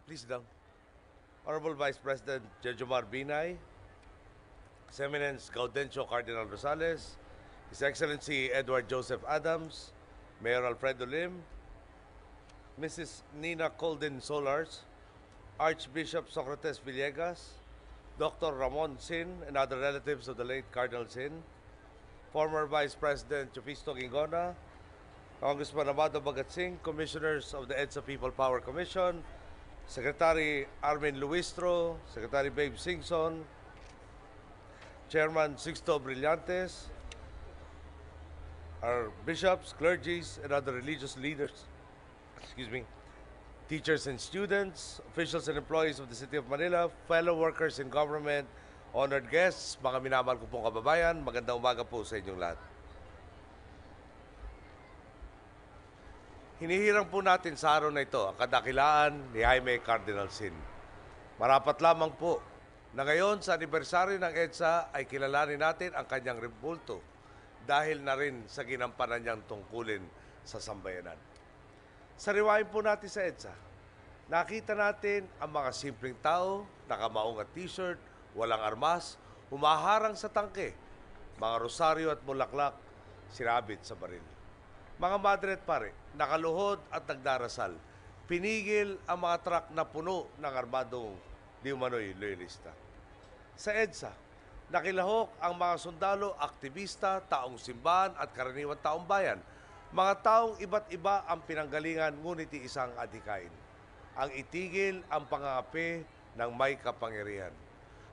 Please sit down. Honorable Vice President Jejomar Binay, His Eminence Gaudencio Cardinal Rosales, His Excellency Edward Joseph Adams, Mayor Alfredo Lim, Mrs. Nina Colden Solars, Archbishop Socrates Villegas, Dr. Ramon Sin and other relatives of the late Cardinal Sin, former Vice President Chufisto Gingona, Congressman Amado Bagatsing, Commissioners of the EDSA People Power Commission, Secretary Armin Luistro, Secretary Babe Singson, Chairman Sixto Brillantes, our bishops, clergies, and other religious leaders, teachers and students, officials and employees of the City of Manila, fellow workers in government, honored guests, mga minamahal ko pong kababayan, magandang umaga po sa inyong lahat. Hinihirang po natin sa araw na ito ang kadakilaan ni Jaime Cardinal Sin. Marapat lamang po na ngayon sa anibersaryo ng EDSA ay kilalanin natin ang kanyang rebulto dahil na rin sa ginampanan niyang tungkulin sa sambayanan. Sariwain po natin sa EDSA. Nakita natin ang mga simpleng tao, nakamaong at t-shirt, walang armas, humaharang sa tangke, mga rosaryo at bulaklak, sinabit sa baril. Mga madre at pare, nakaluhod at nagdarasal, pinigil ang mga truck na puno ng armadong di umano'y loyalista. Sa EDSA, nakilahok ang mga sundalo, aktivista, taong simbahan at karaniwang taong bayan, mga taong iba't iba ang pinanggalingan ngunit isang adhikain, ang itigil ang pangangapi ng may kapangyarihan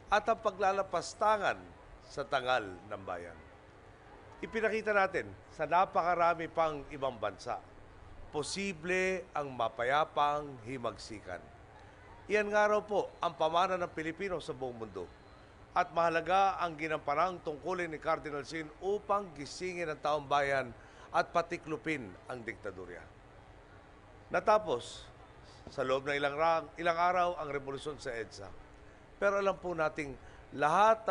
at ang paglalapastangan sa tangal ng bayan. Ipinakita natin sa napakarami pang ibang bansa, posible ang mapayapang himagsikan. Iyan nga raw po ang pamana ng Pilipino sa buong mundo. At mahalaga ang ginampanang tungkulin ni Cardinal Sin upang gisingin ang taong bayan at patiklupin ang diktadurya. Natapos sa loob ng ilang araw ang revolusyon sa EDSA. Pero alam po nating lahat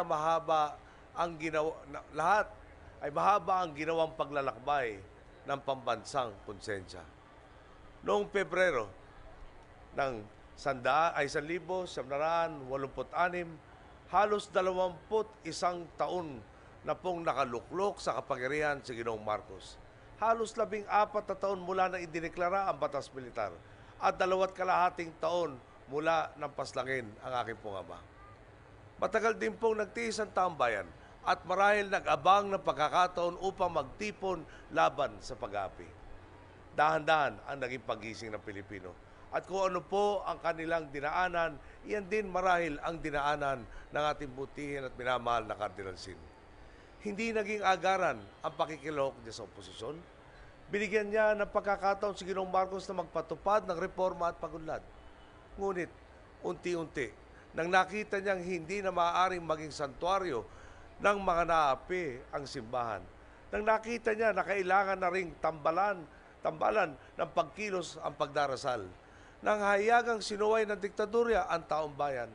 ay mahaba ang ginawang paglalakbay ng pambansang konsensya. Noong Pebrero ng 1,986, halos 21 taon na pong nakaluklok sa kapangyarihan si Ginoong Marcos. Halos 14 na taon mula na idineklara ang batas militar at 2.5 taon mula nang paslangin ang aking pong ama. Matagal din pong nagtiis ang taong bayan at marahil nag-abang ng pagkakataon upang magtipon laban sa pag-aapi. Dahan-dahan ang naging pagising ng Pilipino. At kung ano po ang kanilang dinaanan, iyan din marahil ang dinaanan ng ating butihin at minamahal na Cardinal Sin. Hindi naging agaran ang pakikilahok niya sa oposisyon. Binigyan niya ng pagkakataon si Ginoong Marcos na magpatupad ng reforma at pagunlad. Ngunit, unti-unti, nang nakita niyang hindi na maaaring maging santuaryo ng mga naapi ang simbahan, nang nakita niya na kailangan na ring tambalan ng pagkilos ang pagdarasal, nang hayagang sinuway ng diktadurya ang taong bayan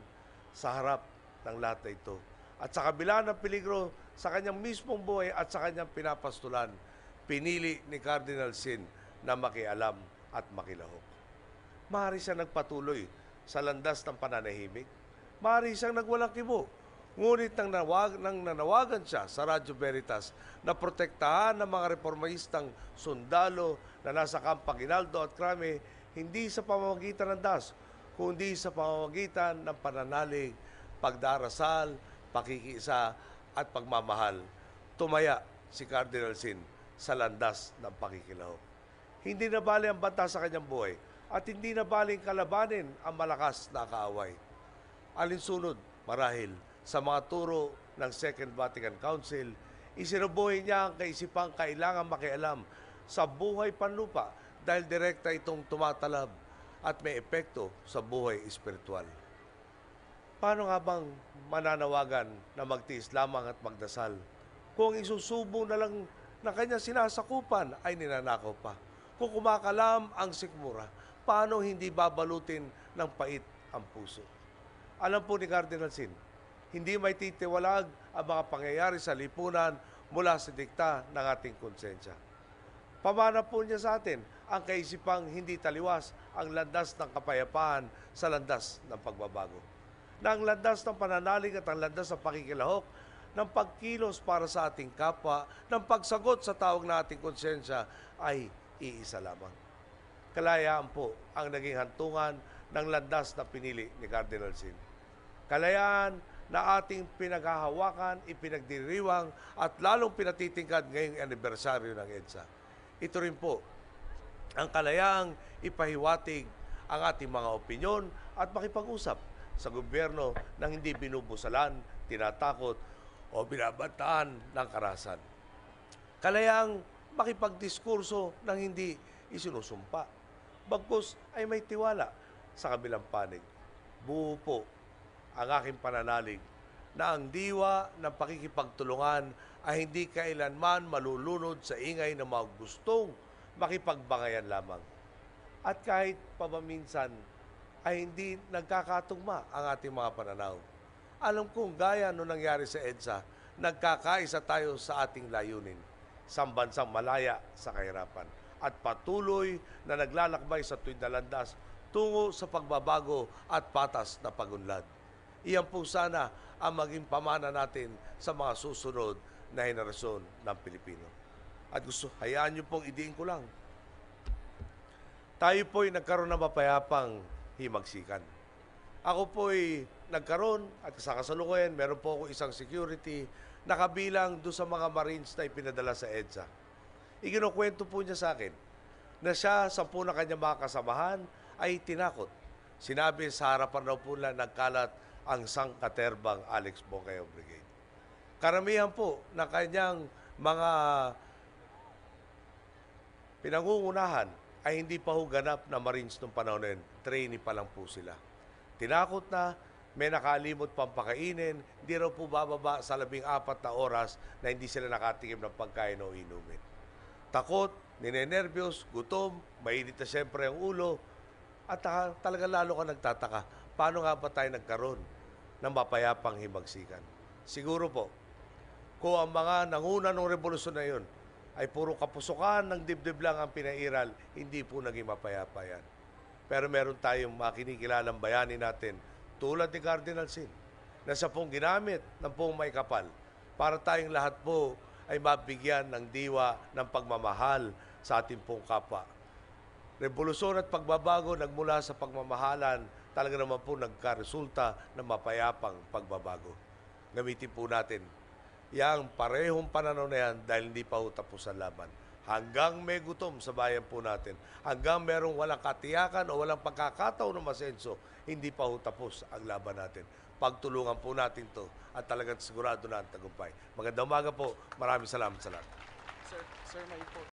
sa harap ng lahat na ito. At sa kabila ng peligro sa kanyang mismong buhay at sa kanyang pinapastulan, pinili ni Cardinal Sin na makialam at makilahok. Maaari siya nagpatuloy sa landas ng pananahimik. Maaari siyang nagwalang kibo. Ngunit nang nanawagan siya sa Radyo Veritas na protektahan ng mga reformistang sundalo na nasa Camp Aguinaldo at Crame, hindi sa pamamagitan ng DAS, kundi sa pamamagitan ng pananalig, pagdarasal, pakikiisa at pagmamahal, tumaya si Cardinal Sin sa landas ng pakikilahok. Hindi na bali ang banta sa kanyang buhay at hindi na baling kalabanin ang malakas na kaaway. Alinsunod, marahil, sa mga turo ng Second Vatican Council, isinubuhay niya ang kaisipang kailangan makialam sa buhay panlupa dahil direkta itong tumatalab at may epekto sa buhay espiritual. Paano nga bang mananawagan na magtiis lamang at magdasal kung isusubo na lang na kanyang sinasakupan ay ninanakaw pa? Kung kumakalam ang sikmura, paano hindi babalutin ng pait ang puso? Alam po ni Cardinal Sin, hindi may titiwalag ang mga pangyayari sa lipunan mula sa dikta ng ating konsensya. Pamana po niya sa atin ang kaisipang hindi taliwas ang landas ng kapayapaan sa landas ng pagbabago. Na ang landas ng pananalig at ang landas ng pakikilahok ng pagkilos para sa ating kapwa, ng pagsagot sa tawag na ating konsensya ay iisa lamang. Kalayaan po ang naging hantungan ng landas na pinili ni Cardinal Sin. Kalayaan na ating pinaghahawakan, ipinagdiriwang at lalong pinatitingkad ngayong anibersaryo ng EDSA. Ito rin po ang kalayaang ipahiwatig ang ating mga opinyon at makipag-usap sa gobyerno nang hindi binubusalan, tinatakot o binabantaan ng karahasan. Kalayaang makipagdiskurso nang hindi isinusumpa. Bagkus ay may tiwala sa kabilang panig. Buo po ang aking pananalig na ang diwa ng pakikipagtulungan ay hindi kailanman malulunod sa ingay ng mga gustong makipagbangayan lamang. At kahit pabaminsan ay hindi nagkakatugma ang ating mga pananaw. Alam kong gaya nung nangyari sa EDSA, nagkakaisa tayo sa ating layunin, sa bansang malaya sa kahirapan at patuloy na naglalakbay sa tuwid na landas tungo sa pagbabago at patas na pagunlad. Iyan po sana ang maging pamana natin sa mga susunod na henerasyon ng Pilipino. At hayaan niyo pong idiin ko lang. Tayo po'y nagkaroon ng mapayapang himagsikan. Ako po'y nagkaroon at sa kasalukuyan, meron po ako isang security na kabilang doon sa mga Marines na ipinadala sa EDSA. Ikinukwento po niya sa akin na siya, 10 na kanyang mga kasamahan ay tinakot. Sinabi sa harapan daw po na nagkalat ang sangkaterbang Alex Bocayao Brigade. Karamihan po na kanyang mga pinangungunahan ay hindi pa ho ganap na Marines nung panahon na yun. Trainee pa lang po sila. Tinakot na, may nakalimot pang pakainin, hindi raw po bababa sa 14 na oras na hindi sila nakatikim ng pagkain o inumin. Takot, ninenervyos, gutom, mainit na siyempre ang ulo, at talaga lalo ka nagtataka, paano nga ba tayo nagkaroon ng mapayapang himagsikan? Siguro po, kung ang mga nanguna ng revolusyon na yun ay puro kapusukan ng dibdib lang ang pinairal, hindi po naging mapayapa yan. Pero meron tayong makinikilalang bayani natin, tulad ni Cardinal Sin, na siya pong ginamit ng pong may kapal para tayong lahat po ay mabigyan ng diwa ng pagmamahal sa ating pong kapwa. Revolusyon at pagbabago nagmula sa pagmamahalan, talaga naman po nagkaresulta ng mapayapang pagbabago. Gamitin po natin yang parehong pananaw na yan dahil hindi pa ho tapos ang laban. Hanggang may gutom sa bayan po natin, hanggang merong walang katiyakan o walang pagkakataon ng masenso, hindi pa ho tapos ang laban natin. Pagtulungan po natin to at talagang sigurado na ang tagumpay. Magandang umaga po. Maraming salamat sa lahat. Sir, may po